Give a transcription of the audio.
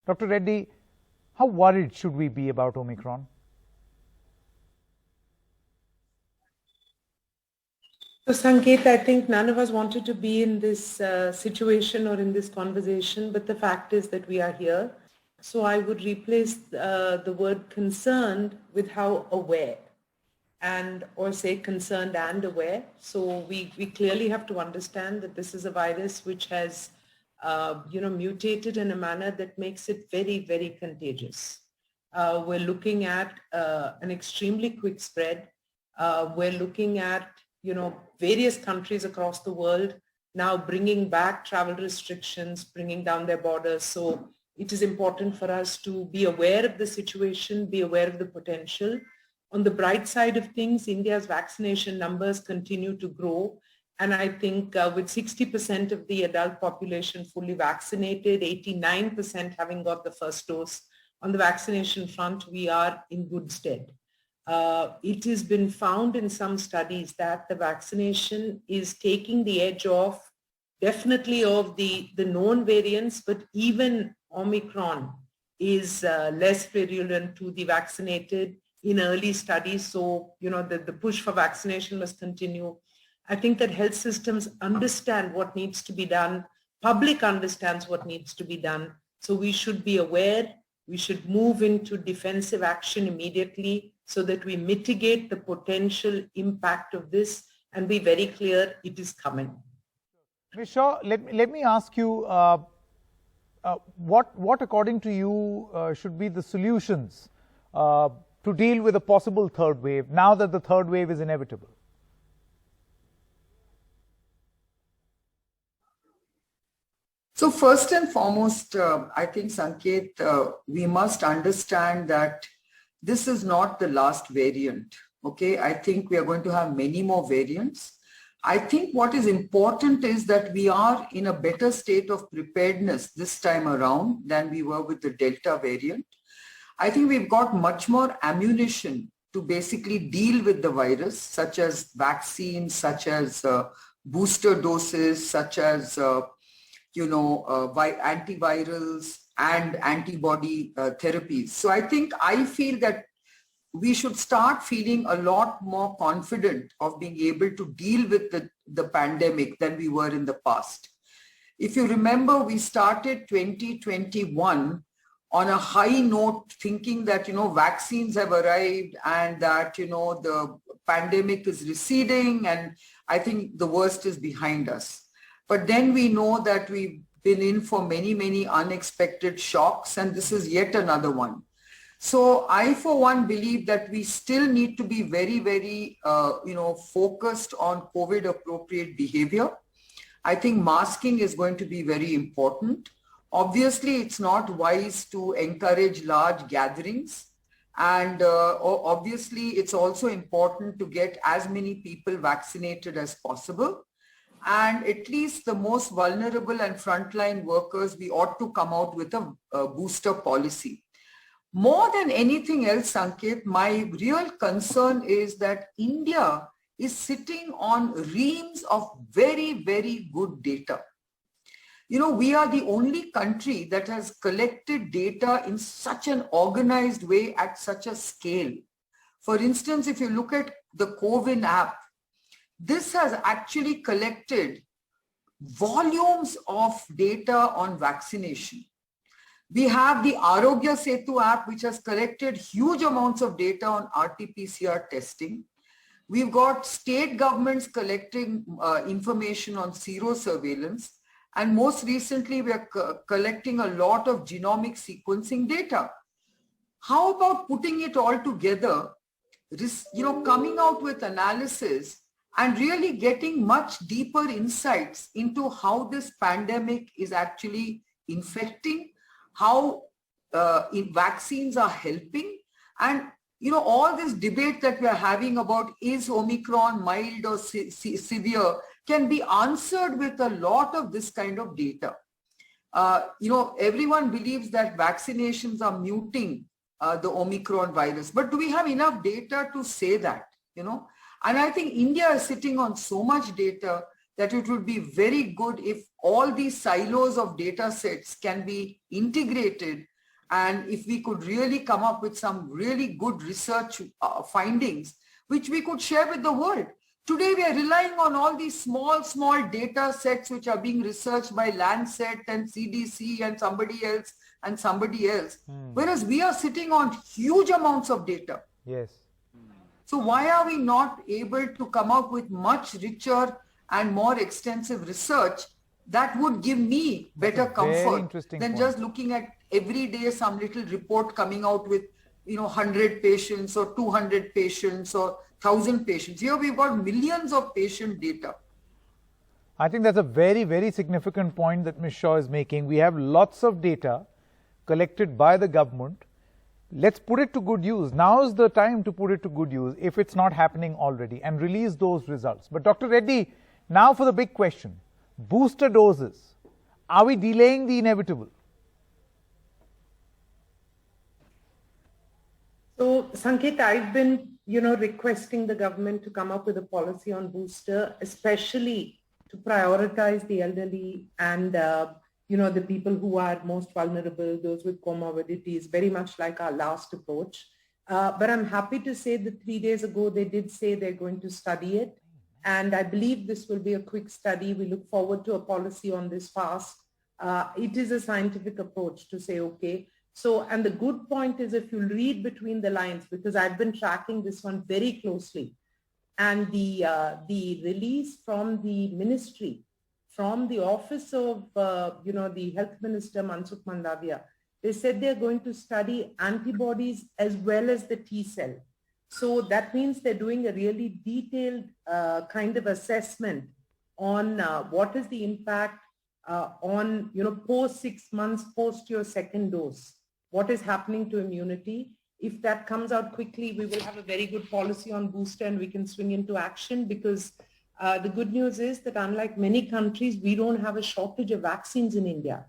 Dr. Reddy, how worried should we be about Omicron? So Sangeet, I think none of us wanted to be in this situation or in this conversation, but the fact is that we are here. So I would replace the word concerned with how aware, and or say concerned and aware. So we clearly have to understand that this is a virus which has mutated in a manner that makes it very, very contagious. We're looking at an extremely quick spread. We're looking at various countries across the world now bringing back travel restrictions, bringing down their borders. So it is important for us to be aware of the situation, be aware of the potential. On the bright side of things, India's vaccination numbers continue to grow. And I think with 60% of the adult population fully vaccinated, 89% having got the first dose, on the vaccination front, we are in good stead. It has been found in some studies that the vaccination is taking the edge off, definitely of the known variants, but even Omicron is less virulent to the vaccinated in early studies. So, the push for vaccination must continue. I think that health systems understand what needs to be done. Public understands what needs to be done. So we should be aware. We should move into defensive action immediately so that we mitigate the potential impact of this and be very clear it is coming. Ms. Shaw, let me ask you, what according to you should be the solutions to deal with a possible third wave now that the third wave is inevitable? So first and foremost, I think, Sanket, we must understand that this is not the last variant. Okay, I think we are going to have many more variants. I think what is important is that we are in a better state of preparedness this time around than we were with the Delta variant. I think we've got much more ammunition to basically deal with the virus, such as vaccines, such as booster doses, such as antivirals and antibody therapies. So I feel that we should start feeling a lot more confident of being able to deal with the pandemic than we were in the past. If you remember, we started 2021 on a high note, thinking that, vaccines have arrived and that, the pandemic is receding, and I think the worst is behind us. But then we know that we've been in for many, many unexpected shocks, and this is yet another one. So I, for one, believe that we still need to be very, very, focused on COVID appropriate behavior. I think masking is going to be very important. Obviously, it's not wise to encourage large gatherings. And obviously, it's also important to get as many people vaccinated as possible. And at least the most vulnerable and frontline workers, we ought to come out with a booster policy. More than anything else, Sanket, my real concern is that India is sitting on reams of very, very good data. We are the only country that has collected data in such an organized way at such a scale. For instance, if you look at the COVID app, this has actually collected volumes of data on vaccination. We have the Arogya Setu app, which has collected huge amounts of data on RT-PCR testing. We've got state governments collecting information on serosurveillance. And most recently, we are collecting a lot of genomic sequencing data. How about putting it all together, coming out with analysis and really getting much deeper insights into how this pandemic is actually infecting, how vaccines are helping, and all this debate that we are having about is Omicron mild or severe can be answered with a lot of this kind of data. Everyone believes that vaccinations are muting the Omicron virus, but do we have enough data to say that? And I think India is sitting on so much data that it would be very good if all these silos of data sets can be integrated And if we could really come up with some really good research findings, which we could share with the world. Today, we are relying on all these small data sets which are being researched by Lancet and CDC and somebody else. Whereas we are sitting on huge amounts of data. Yes. So why are we not able to come up with much richer and more extensive research that would give me better comfort than just looking at every day some little report coming out with 100 patients or 200 patients or 1,000 patients. Here we've got millions of patient data. I think that's a very, very significant point that Ms. Shaw is making. We have lots of data collected by the government. Let's put it to good use. Now is the time to put it to good use if it's not happening already, and release those results. But Dr. Reddy, now for the big question. Booster doses. Are we delaying the inevitable? So, Sangita, I've been, requesting the government to come up with a policy on booster, especially to prioritize the elderly and, the people who are most vulnerable, those with comorbidities, very much like our last approach. But I'm happy to say that 3 days ago, they did say they're going to study it. And I believe this will be a quick study. We look forward to a policy on this fast. It is a scientific approach to say, okay. So, and the good point is if you read between the lines, because I've been tracking this one very closely, and the release from the ministry, from the office of, the health minister, Mansukh Mandavia, they said they're going to study antibodies as well as the T cell. So that means they're doing a really detailed kind of assessment on what is the impact on, post 6 months, post your second dose. What is happening to immunity? If that comes out quickly, we will have a very good policy on booster and we can swing into action, because the good news is that unlike many countries, we don't have a shortage of vaccines in India.